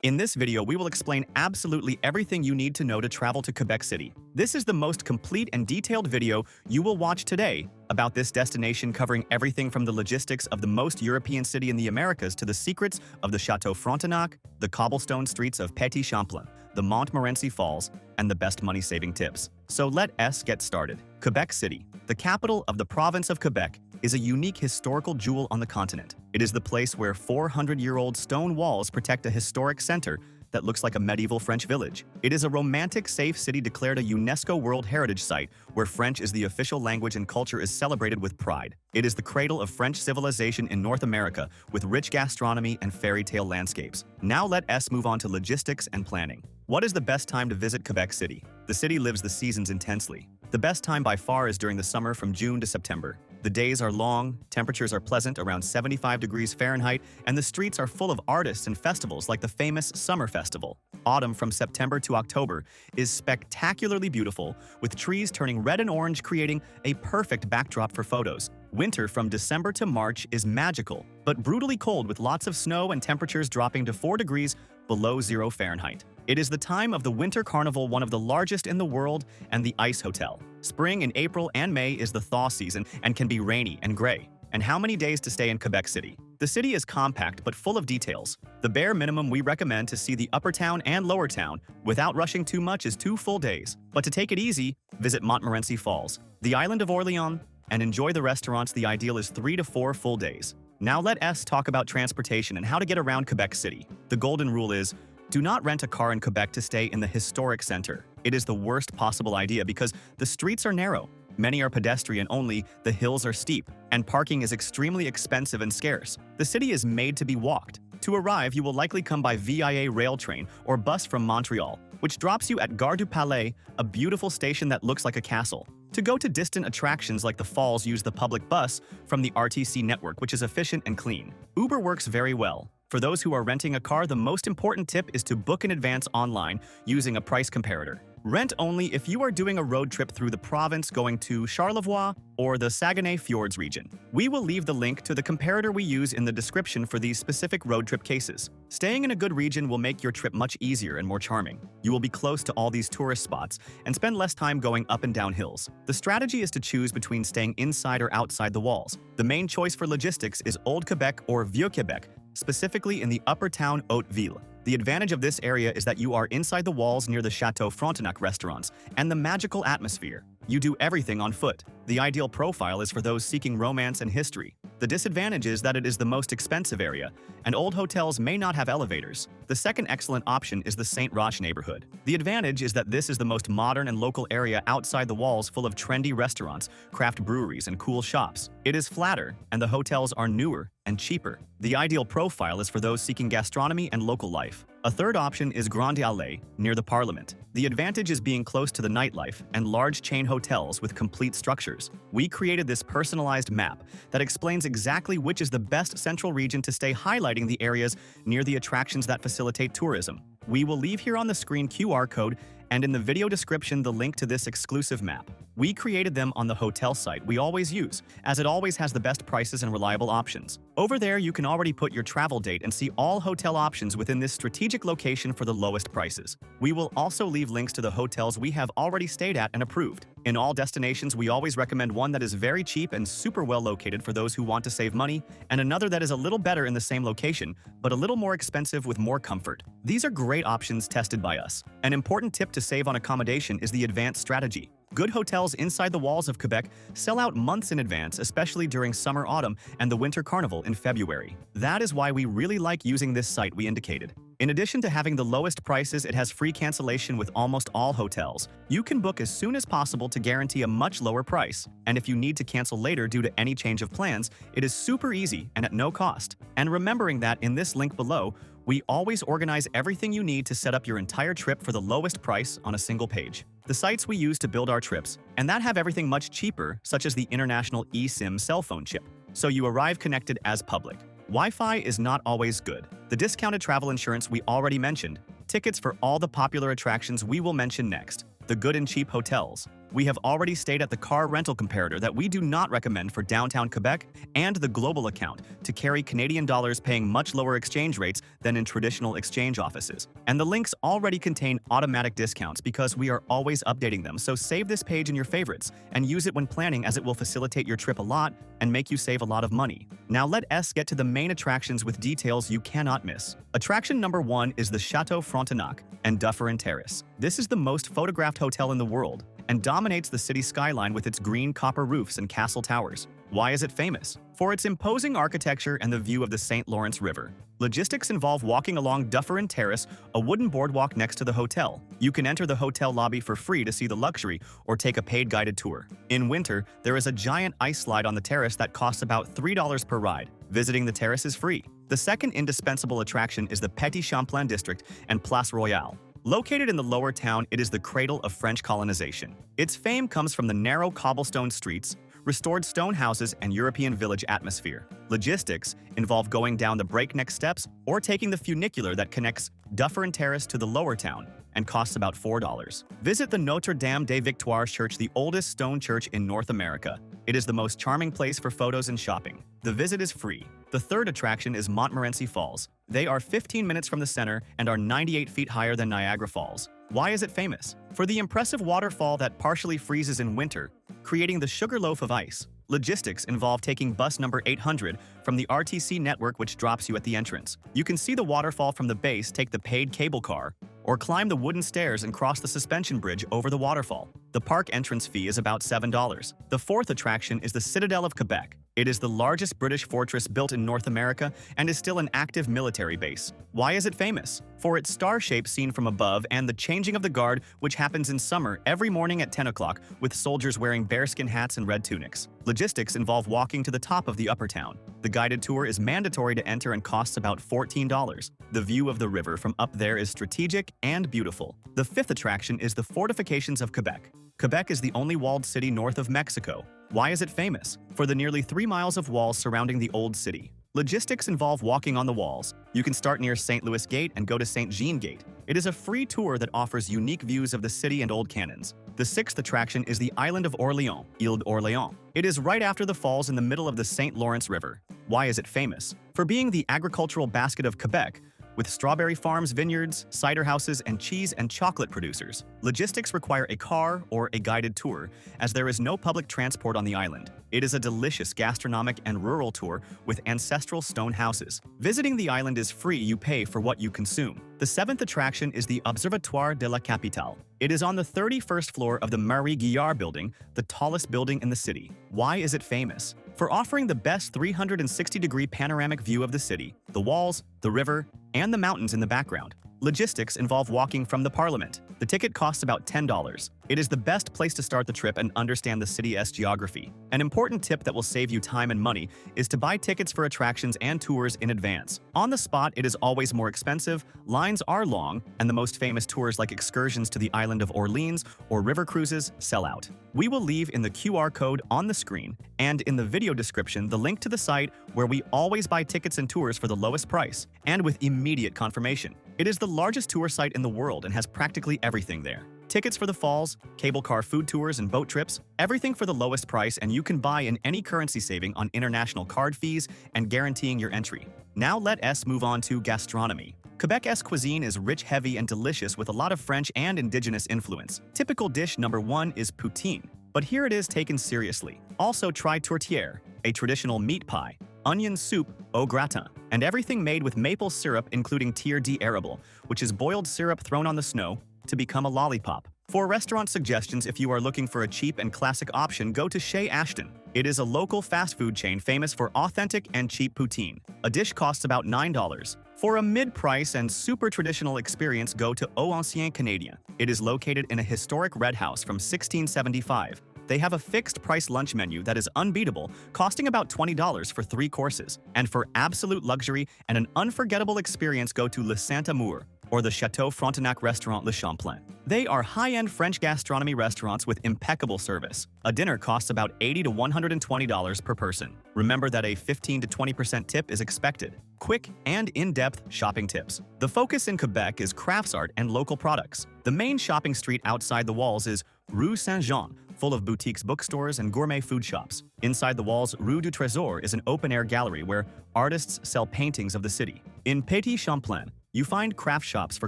In this video, we will explain absolutely everything you need to know to travel to Quebec City. This is the most complete and detailed video you will watch today about this destination, covering everything from the logistics of the most European city in the Americas to the secrets of the Chateau Frontenac, the cobblestone streets of Petit Champlain, the Montmorency Falls, and the best money-saving tips. So let us get started. Quebec City, the capital of the province of Quebec, is a unique historical jewel on the continent. It is the place where 400-year-old stone walls protect a historic center that looks like a medieval French village. It is a romantic, safe city declared a UNESCO World Heritage Site, where French is the official language and culture is celebrated with pride. It is the cradle of French civilization in North America, with rich gastronomy and fairy tale landscapes. Now let us move on to logistics and planning. What is the best time to visit Quebec City? The city lives the seasons intensely. The best time by far is during the summer from June to September. The days are long, temperatures are pleasant, around 75 degrees Fahrenheit, and the streets are full of artists and festivals like the famous Summer Festival. Autumn from September to October is spectacularly beautiful, with trees turning red and orange, creating a perfect backdrop for photos. Winter from December to March is magical, but brutally cold, with lots of snow and temperatures dropping to 4 degrees below 0 Fahrenheit. It is the time of the Winter Carnival, one of the largest in the world, and the Ice Hotel. Spring in April and May is the thaw season and can be rainy and gray. And how many days to stay in Quebec City? The city is compact but full of details. The bare minimum we recommend to see the Upper Town and Lower Town without rushing too much is 2 full days. But to take it easy, visit Montmorency Falls, the island of Orléans, and enjoy the restaurants. The ideal is 3 to 4 full days. Now let us talk about transportation and how to get around Quebec City. The golden rule is, do not rent a car in Quebec to stay in the historic center. It is the worst possible idea because the streets are narrow, many are pedestrian only, the hills are steep, and parking is extremely expensive and scarce. The city is made to be walked. To arrive, you will likely come by VIA rail train or bus from Montreal, which drops you at Gare du Palais, a beautiful station that looks like a castle. To go to distant attractions like the falls, use the public bus from the RTC network, which is efficient and clean. Uber works very well. For those who are renting a car, the most important tip is to book in advance online using a price comparator. Rent only if you are doing a road trip through the province going to Charlevoix or the Saguenay Fjords region. We will leave the link to the comparator we use in the description for these specific road trip cases. Staying in a good region will make your trip much easier and more charming. You will be close to all these tourist spots and spend less time going up and down hills. The strategy is to choose between staying inside or outside the walls. The main choice for logistics is Old Quebec or Vieux Quebec, specifically in the Upper Town Hauteville. The advantage of this area is that you are inside the walls near the Chateau Frontenac restaurants and the magical atmosphere. You do everything on foot. The ideal profile is for those seeking romance and history. The disadvantage is that it is the most expensive area, and old hotels may not have elevators. The second excellent option is the Saint Roch neighborhood. The advantage is that this is the most modern and local area outside the walls, full of trendy restaurants, craft breweries, and cool shops. It is flatter, and the hotels are newer and cheaper. The ideal profile is for those seeking gastronomy and local life. A third option is Grande Allée, near the Parliament. The advantage is being close to the nightlife and large chain hotels with complete structures. We created this personalized map that explains exactly which is the best central region to stay, highlighting the areas near the attractions that facilitate tourism. We will leave here on the screen QR code and in the video description the link to this exclusive map. We created them on the hotel site we always use, as it always has the best prices and reliable options. Over there, you can already put your travel date and see all hotel options within this strategic location for the lowest prices. We will also leave links to the hotels we have already stayed at and approved. In all destinations, we always recommend one that is very cheap and super well located for those who want to save money, and another that is a little better in the same location, but a little more expensive with more comfort. These are great options tested by us. An important tip to save on accommodation is the advanced strategy. Good hotels inside the walls of Quebec sell out months in advance, especially during summer, autumn, and the winter carnival in February. That is why we really like using this site we indicated. In addition to having the lowest prices, it has free cancellation with almost all hotels. You can book as soon as possible to guarantee a much lower price. And if you need to cancel later due to any change of plans, it is super easy and at no cost. And remembering that in this link below, we always organize everything you need to set up your entire trip for the lowest price on a single page. The sites we use to build our trips, and that have everything much cheaper, such as the international eSIM cell phone chip, so you arrive connected as public. Wi-Fi is not always good. The discounted travel insurance we already mentioned, tickets for all the popular attractions we will mention next, the good and cheap hotels, We have already stayed at the car rental comparator that we do not recommend for downtown Quebec and the global account to carry Canadian dollars paying much lower exchange rates than in traditional exchange offices. And the links already contain automatic discounts because we are always updating them, so save this page in your favorites and use it when planning as it will facilitate your trip a lot and make you save a lot of money. Now let us get to the main attractions with details you cannot miss. Attraction number 1 is the Chateau Frontenac and Dufferin Terrace. This is the most photographed hotel in the world and dominates the city skyline with its green copper roofs and castle towers. Why is it famous? For its imposing architecture and the view of the St. Lawrence River. Logistics involve walking along Dufferin Terrace, a wooden boardwalk next to the hotel. You can enter the hotel lobby for free to see the luxury or take a paid guided tour. In winter, there is a giant ice slide on the terrace that costs about $3 per ride. Visiting the terrace is free. The second indispensable attraction is the Petit Champlain district and Place Royale. Located in the lower town, it is the cradle of French colonization. Its fame comes from the narrow cobblestone streets, restored stone houses, and European village atmosphere. Logistics involve going down the breakneck steps or taking the funicular that connects Dufferin Terrace to the lower town and costs about $4. Visit the Notre Dame des Victoires Church, the oldest stone church in North America. It is the most charming place for photos and shopping. The visit is free. The third attraction is Montmorency Falls. They are 15 minutes from the center and are 98 feet higher than Niagara Falls. Why is it famous? For the impressive waterfall that partially freezes in winter, creating the Sugarloaf of ice. Logistics involve taking bus number 800 from the RTC network, which drops you at the entrance. You can see the waterfall from the base, take the paid cable car, or climb the wooden stairs and cross the suspension bridge over the waterfall. The park entrance fee is about $7. The fourth attraction is the Citadel of Quebec. It is the largest British fortress built in North America and is still an active military base. Why is it famous? For its star shape seen from above and the changing of the guard, which happens in summer every morning at 10 o'clock with soldiers wearing bearskin hats and red tunics. Logistics involve walking to the top of the upper town. The guided tour is mandatory to enter and costs about $14. The view of the river from up there is strategic and beautiful. The fifth attraction is the Fortifications of Quebec. Quebec is the only walled city north of Mexico. Why is it famous? For the nearly 3 miles of walls surrounding the old city. Logistics involve walking on the walls. You can start near St. Louis Gate and go to St. Jean Gate. It is a free tour that offers unique views of the city and old cannons. The sixth attraction is the island of Orléans, Ile d'Orléans. It is right after the falls in the middle of the St. Lawrence River. Why is it famous? For being the agricultural basket of Quebec, with strawberry farms, vineyards, cider houses, and cheese and chocolate producers. Logistics require a car or a guided tour, as there is no public transport on the island. It is a delicious gastronomic and rural tour with ancestral stone houses. Visiting the island is free, you pay for what you consume. The seventh attraction is the Observatoire de la Capitale. It is on the 31st floor of the Marie Guillard building, the tallest building in the city. Why is it famous? For offering the best 360-degree panoramic view of the city, the walls, the river, and the mountains in the background. Logistics involve walking from the Parliament. The ticket costs about $10. It is the best place to start the trip and understand the city's geography. An important tip that will save you time and money is to buy tickets for attractions and tours in advance. On the spot, it is always more expensive, lines are long, and the most famous tours like excursions to the island of Orleans or river cruises sell out. We will leave in the QR code on the screen and in the video description the link to the site where we always buy tickets and tours for the lowest price and with immediate confirmation. It is the largest tour site in the world and has practically everything there. Tickets for the falls, cable car food tours and boat trips, everything for the lowest price, and you can buy in any currency saving on international card fees and guaranteeing your entry. Now let us move on to gastronomy. Quebec's cuisine is rich, heavy, and delicious with a lot of French and indigenous influence. Typical dish number 1 is poutine, but here it is taken seriously. Also try tourtière, a traditional meat pie, onion soup au gratin, and everything made with maple syrup including tire d'érable, which is boiled syrup thrown on the snow to become a lollipop. For restaurant suggestions, if you are looking for a cheap and classic option, go to Chez Ashton. It is a local fast food chain famous for authentic and cheap poutine. A dish costs about $9. For a mid-price and super traditional experience, go to Au Ancien Canadien. It is located in a historic red house from 1675. They have a fixed-price lunch menu that is unbeatable, costing about $20 for 3 courses. And for absolute luxury and an unforgettable experience, go to Le Saint-Amour or the Chateau Frontenac restaurant Le Champlain. They are high-end French gastronomy restaurants with impeccable service. A dinner costs about $80 to $120 per person. Remember that a 15 to 20% tip is expected. Quick and in-depth shopping tips. The focus in Quebec is crafts art and local products. The main shopping street outside the walls is Rue Saint-Jean, full of boutiques, bookstores, and gourmet food shops. Inside the walls, Rue du Trésor is an open-air gallery where artists sell paintings of the city. In Petit Champlain, you find craft shops for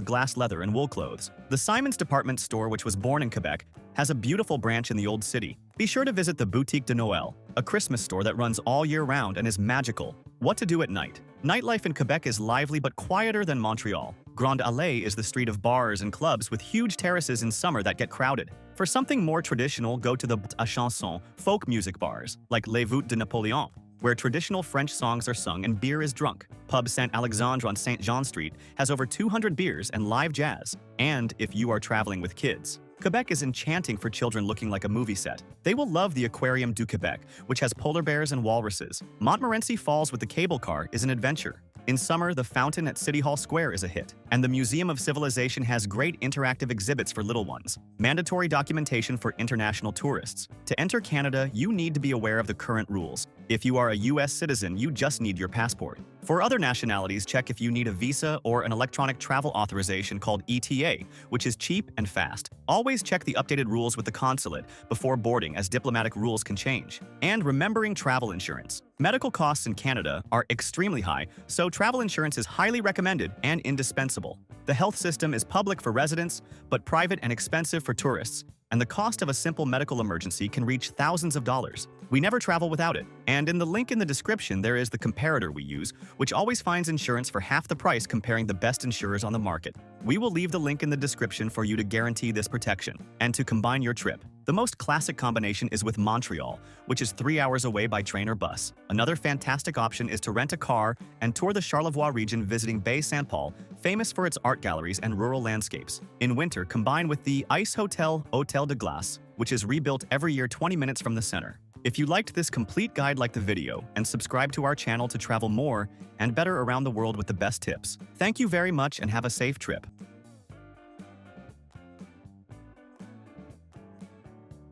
glass leather and wool clothes. The Simon's department store, which was born in Quebec, has a beautiful branch in the Old City. Be sure to visit the Boutique de Noël, a Christmas store that runs all year round and is magical. What to do at night? Nightlife in Quebec is lively but quieter than Montreal. Grande Allée is the street of bars and clubs with huge terraces in summer that get crowded. For something more traditional, go to the à chanson, folk music bars, like Les Voûtes de Napoléon, where traditional French songs are sung and beer is drunk. Pub Saint Alexandre on Saint Jean Street has over 200 beers and live jazz. And if you are traveling with kids, Quebec is enchanting for children looking like a movie set. They will love the Aquarium du Québec, which has polar bears and walruses. Montmorency Falls with the cable car is an adventure. In summer, the fountain at City Hall Square is a hit, and the Museum of Civilization has great interactive exhibits for little ones. Mandatory documentation for international tourists. To enter Canada, you need to be aware of the current rules. If you are a U.S. citizen, you just need your passport. For other nationalities, check if you need a visa or an electronic travel authorization called ETA, which is cheap and fast. Always check the updated rules with the consulate before boarding, as diplomatic rules can change. And remembering travel insurance. Medical costs in Canada are extremely high, so travel insurance is highly recommended and indispensable. The health system is public for residents, but private and expensive for tourists, and the cost of a simple medical emergency can reach thousands of dollars. We never travel without it. And in the link in the description, there is the comparator we use, which always finds insurance for half the price comparing the best insurers on the market. We will leave the link in the description for you to guarantee this protection and to combine your trip. The most classic combination is with Montreal, which is 3 hours away by train or bus. Another fantastic option is to rent a car and tour the Charlevoix region visiting Bay Saint Paul, famous for its art galleries and rural landscapes. In winter, combine with the Ice Hotel Hôtel de Glace, which is rebuilt every year 20 minutes from the center. If you liked this complete guide, like the video and subscribe to our channel to travel more and better around the world with the best tips. Thank you very much and have a safe trip.